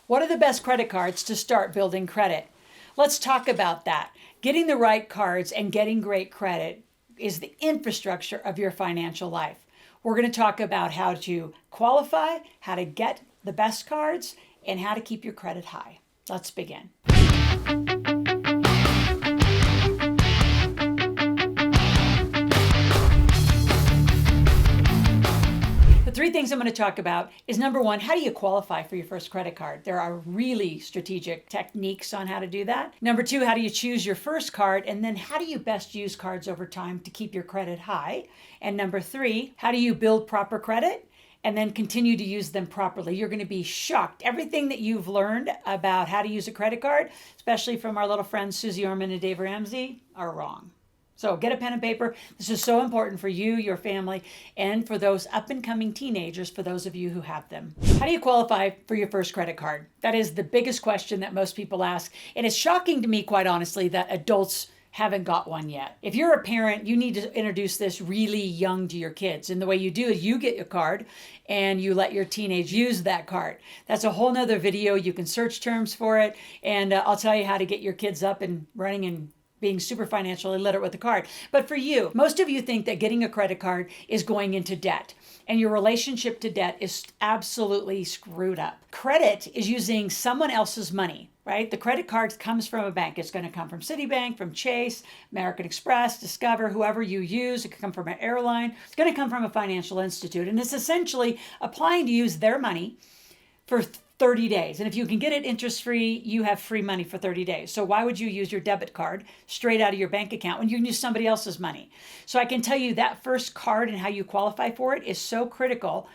What are the best credit cards to start building credit? Let's talk about that. Getting the right cards and getting great credit is the infrastructure of your financial life. We're going to talk about how to qualify, how to get the best cards, and how to keep your credit high. Let's begin. Three things I'm going to talk about is number one, how do you qualify for your first credit card? There are really strategic techniques on how to do that. Number two, how do you choose your first card? And then how do you best use cards over time to keep your credit high? And number three, how do you build proper credit and then continue to use them properly? You're going to be shocked. Everything that you've learned about how to use a credit card, especially from our little friends Susie Orman and Dave Ramsey, are wrong. So get a pen and paper. This is so important for you, your family, and for those up and coming teenagers, for those of you who have them. How do you qualify for your first credit card? That is the biggest question that most people ask. And it's shocking to me, quite honestly, that adults haven't got one yet. If you're a parent, you need to introduce this really young to your kids. And the way you do is you get your card and you let your teenage use that card. That's a whole nother video. You can search terms for it. And I'll tell you how to get your kids up and running and being super financially literate with the card. But for you, most of you think that getting a credit card is going into debt, and your relationship to debt is absolutely screwed up. Credit is using someone else's money, right? The credit card comes from a bank. It's going to come from Citibank, from Chase, American Express, Discover, whoever you use. It could come from an airline. It's going to come from a financial institute, and it's essentially applying to use their money for 30 days. And if you can get it interest-free, you have free money for 30 days. So why would you use your debit card straight out of your bank account when you can use somebody else's money? So I can tell you that first card and how you qualify for it is so critical,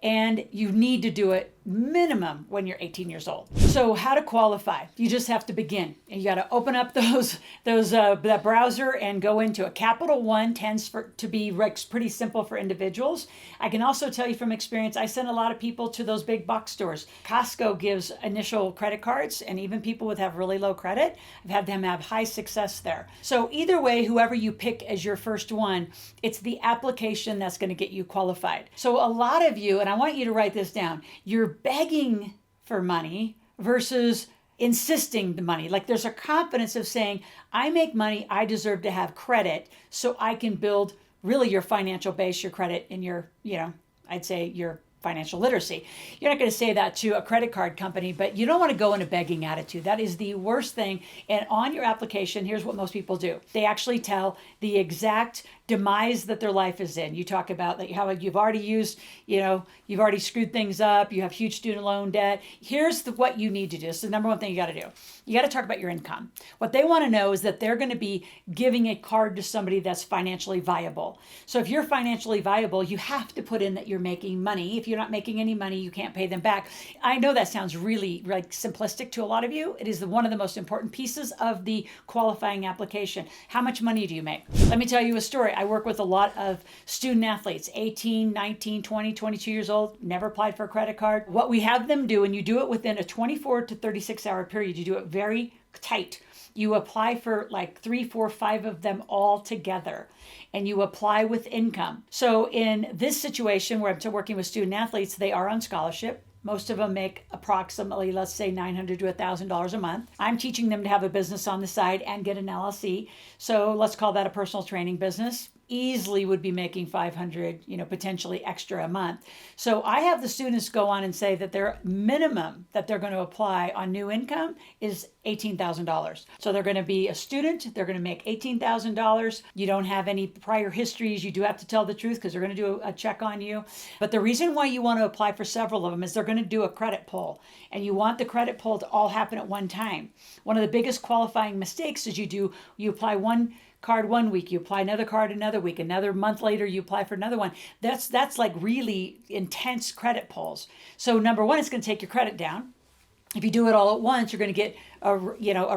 and you need to do it minimum when you're 18 years old. So how to qualify? You just have to begin. And you got to open up that browser and go into a Capital One. Tends to be pretty simple for individuals. I can also tell you from experience, I send a lot of people to those big box stores. Costco gives initial credit cards, and even people with have really low credit, I've had them have high success there. So either way, whoever you pick as your first one, it's the application that's going to get you qualified. So a lot of you, and I want you to write this down, you're begging for money versus insisting the money. Like there's a confidence of saying, I make money, I deserve to have credit, so I can build really your financial base, your credit, and your, I'd say your financial literacy. You're not going to say that to a credit card company, but you don't want to go in a begging attitude. That is the worst thing. And on your application, here's what most people do. They actually tell the exact demise that their life is in. You talk about how you've already used, you've already screwed things up. You have huge student loan debt. Here's what you need to do. This is the number one thing you got to do. You got to talk about your income. What they want to know is that they're going to be giving a card to somebody that's financially viable. So if you're financially viable, you have to put in that you're making money. If you're not making any money, you can't pay them back. I know that sounds really simplistic to a lot of you. It is one of the most important pieces of the qualifying application. How much money do you make? Let me tell you a story. I work with a lot of student athletes, 18, 19, 20, 22 years old, never applied for a credit card. What we have them do, and you do it within a 24 to 36 hour period, you do it very tight. You apply for 3, 4, 5 of them all together, and you apply with income. So in this situation where I'm working with student athletes, they are on scholarship. Most of them make approximately, let's say, $900 to $1,000 a month. I'm teaching them to have a business on the side and get an LLC. So let's call that a personal training business. Easily would be making $500, potentially extra a month. So I have the students go on and say that their minimum that they're going to apply on new income is $18,000. So they're going to be a student. They're going to make $18,000. You don't have any prior histories. You do have to tell the truth because they're going to do a check on you. But the reason why you want to apply for several of them is they're going to do a credit pull. And you want the credit pull to all happen at one time. One of the biggest qualifying mistakes is you apply one card one week, you apply another card another week, another month later you apply for another one. That's like really intense credit pulls. So number one, it's going to take your credit down. If you do it all at once, you're going to get a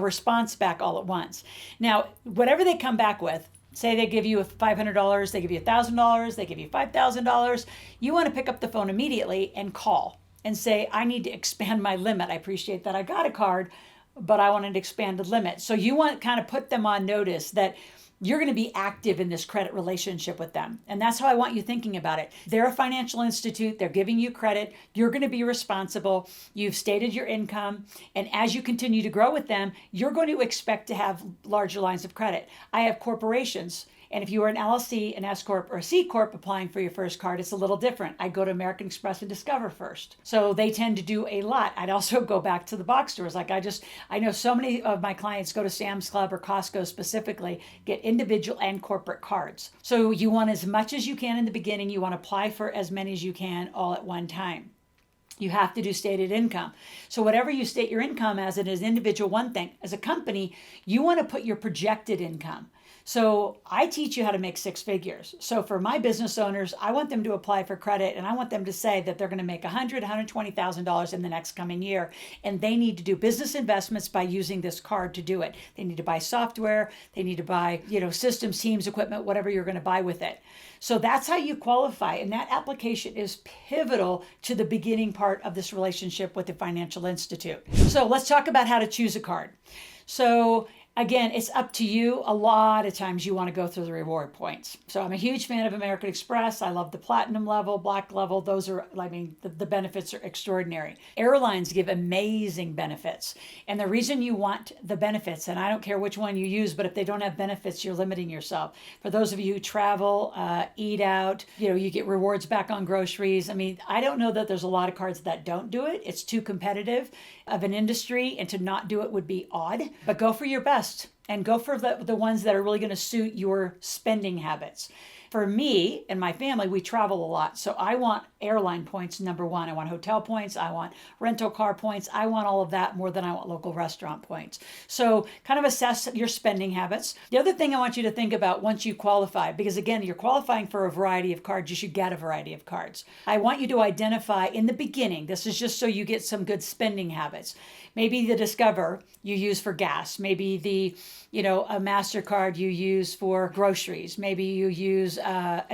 response back all at once. Now, whatever they come back with, say they give you $500, they give you $1,000, they give you $5,000, you want to pick up the phone immediately and call and say, I need to expand my limit. I appreciate that I got a card, but I wanted to expand the limit. So you want to kind of put them on notice that you're going to be active in this credit relationship with them. And that's how I want you thinking about it. They're a financial institute. They're giving you credit. You're going to be responsible. You've stated your income. And as you continue to grow with them, you're going to expect to have larger lines of credit. I have corporations. And if you are an LLC, an S Corp, or a C Corp applying for your first card, it's a little different. I go to American Express and Discover first. So they tend to do a lot. I'd also go back to the box stores. I know so many of my clients go to Sam's Club or Costco specifically, get individual and corporate cards. So you want as much as you can in the beginning. You want to apply for as many as you can all at one time. You have to do stated income. So whatever you state your income as, it is individual one thing. As a company, you want to put your projected income. So I teach you how to make six figures. So for my business owners, I want them to apply for credit, and I want them to say that they're going to make $100,000, $120,000 in the next coming year. And they need to do business investments by using this card to do it. They need to buy software. They need to buy, systems, teams, equipment, whatever you're going to buy with it. So that's how you qualify. And that application is pivotal to the beginning part of this relationship with the financial institute. So let's talk about how to choose a card. So again, it's up to you. A lot of times you want to go through the reward points. So I'm a huge fan of American Express. I love the platinum level, black level. The benefits are extraordinary. Airlines give amazing benefits. And the reason you want the benefits, and I don't care which one you use, but if they don't have benefits, you're limiting yourself. For those of you who travel, eat out, you get rewards back on groceries. I don't know that there's a lot of cards that don't do it. It's too competitive of an industry, and to not do it would be odd. But go for your best. And go for the ones that are really going to suit your spending habits. For me and my family, we travel a lot. So I want airline points, number one. I want hotel points. I want rental car points. I want all of that more than I want local restaurant points. So kind of assess your spending habits. The other thing I want you to think about once you qualify, because again, you're qualifying for a variety of cards, you should get a variety of cards. I want you to identify in the beginning, this is just so you get some good spending habits. Maybe the Discover you use for gas. Maybe a MasterCard you use for groceries. Maybe you use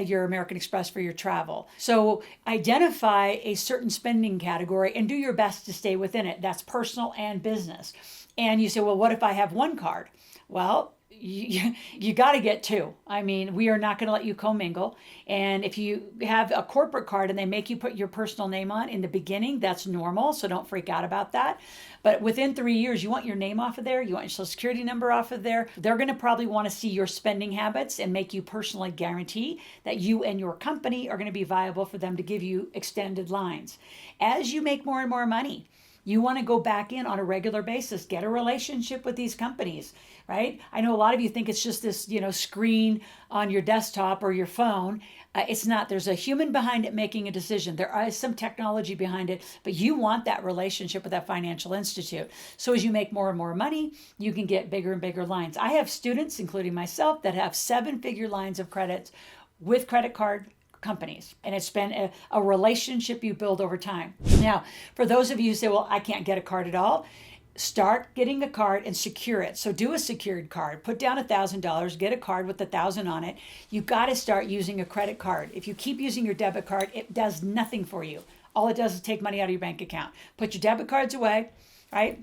your American Express for your travel. So identify a certain spending category and do your best to stay within it. That's personal and business. And you say, well, what if I have one card? Well, you got to get two. We are not going to let you commingle. And if you have a corporate card and they make you put your personal name on in the beginning, that's normal. So don't freak out about that. But within 3 years, you want your name off of there. You want your social security number off of there. They're going to probably want to see your spending habits and make you personally guarantee that you and your company are going to be viable for them to give you extended lines. As you make more and more money, you want to go back in on a regular basis, get a relationship with these companies, right? I know a lot of you think it's just this, screen on your desktop or your phone. It's not. There's a human behind it making a decision. There is some technology behind it, but you want that relationship with that financial institute. So as you make more and more money, you can get bigger and bigger lines. I have students, including myself, that have 7-figure lines of credit with credit card companies. And it's been a relationship you build over time. Now, for those of you who say, well, I can't get a card at all, start getting a card and secure it. So do a secured card. Put down $1,000, get a card with $1,000 on it. You've got to start using a credit card. If you keep using your debit card, it does nothing for you. All it does is take money out of your bank account. Put your debit cards away, right?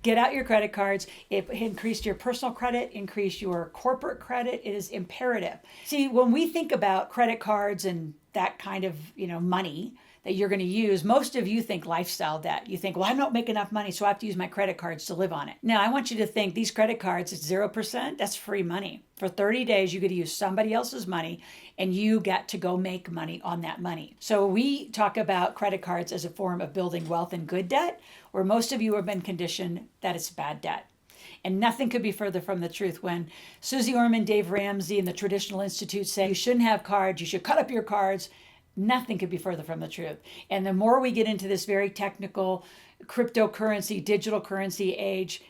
Get out your credit cards. It increased your personal credit, increase your corporate credit. It is imperative. See, when we think about credit cards and that kind of, money that you're going to use, most of you think lifestyle debt. You think, well, I don't make enough money, so I have to use my credit cards to live on it. Now, I want you to think these credit cards, it's 0%, that's free money. For 30 days, you get to use somebody else's money, and you get to go make money on that money. So we talk about credit cards as a form of building wealth and good debt, where most of you have been conditioned that it's bad debt. And nothing could be further from the truth. When Susie Orman, Dave Ramsey, and the Traditional Institute say you shouldn't have cards, you should cut up your cards, nothing could be further from the truth. And the more we get into this very technical cryptocurrency, digital currency age,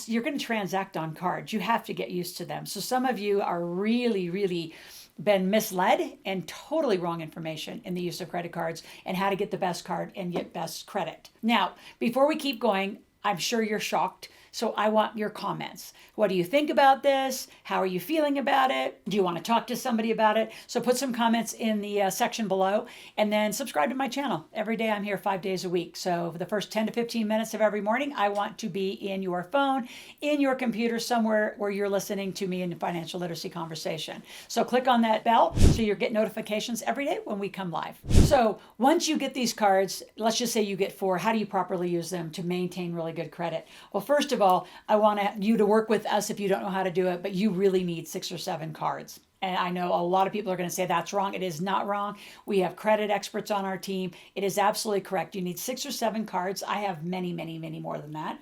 you're going to transact on cards. You have to get used to them. So some of you are really, really been misled and totally wrong information in the use of credit cards and how to get the best card and get best credit. Now, before we keep going, I'm sure you're shocked So I want your comments. What do you think about this? How are you feeling about it? Do you want to talk to somebody about it? So put some comments in the section below, and then subscribe to my channel. Every day I'm here 5 days a week. So for the first 10 to 15 minutes of every morning, I want to be in your phone, in your computer, somewhere where you're listening to me in a financial literacy conversation. So click on that bell so you get notifications every day when we come live. So once you get these cards, let's just say you get 4, how do you properly use them to maintain really good credit? Well, first of all, I want you to work with us if you don't know how to do it, but you really need 6 or 7 cards. And I know a lot of people are going to say that's wrong. It is not wrong. We have credit experts on our team. It is absolutely correct. You need 6 or 7 cards. I have many, many, many more than that.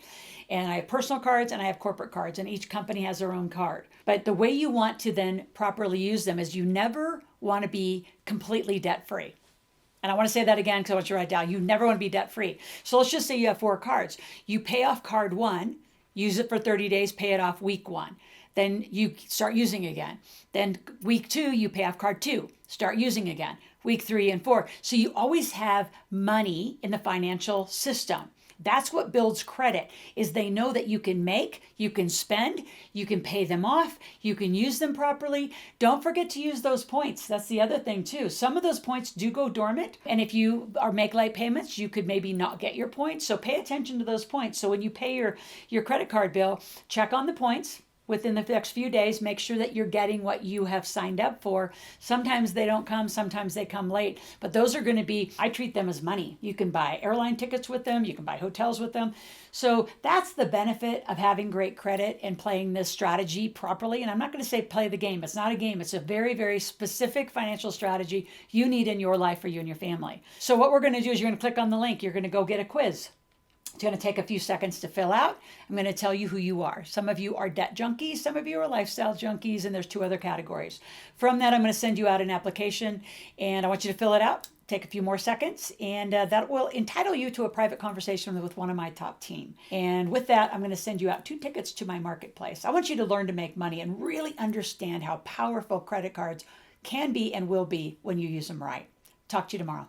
And I have personal cards and I have corporate cards, and each company has their own card. But the way you want to then properly use them is you never want to be completely debt-free. And I want to say that again because I want you to write down. You never want to be debt-free. So let's just say you have 4 cards. You pay off card 1, use it for 30 days, pay it off week 1. Then you start using again. Then week 2, you pay off card 2, start using again. Week 3 and 4. So you always have money in the financial system. That's what builds credit, is they know that you can make, you can spend, you can pay them off, you can use them properly. Don't forget to use those points. That's the other thing too. Some of those points do go dormant. And if you make late payments, you could maybe not get your points. So pay attention to those points. So when you pay your credit card bill, check on the points. Within the next few days, make sure that you're getting what you have signed up for. Sometimes they don't come, sometimes they come late, but those are going to be, I treat them as money. You can buy airline tickets with them, you can buy hotels with them. So that's the benefit of having great credit and playing this strategy properly. And I'm not going to say play the game. It's not a game. It's a very, very specific financial strategy you need in your life for you and your family. So what we're going to do is you're going to click on the link. You're going to go get a quiz. It's going to take a few seconds to fill out. I'm going to tell you who you are. Some of you are debt junkies. Some of you are lifestyle junkies, and there's 2 other categories. From that, I'm going to send you out an application, and I want you to fill it out. Take a few more seconds, and that will entitle you to a private conversation with one of my top team. And with that, I'm going to send you out 2 tickets to my marketplace. I want you to learn to make money and really understand how powerful credit cards can be and will be when you use them right. Talk to you tomorrow.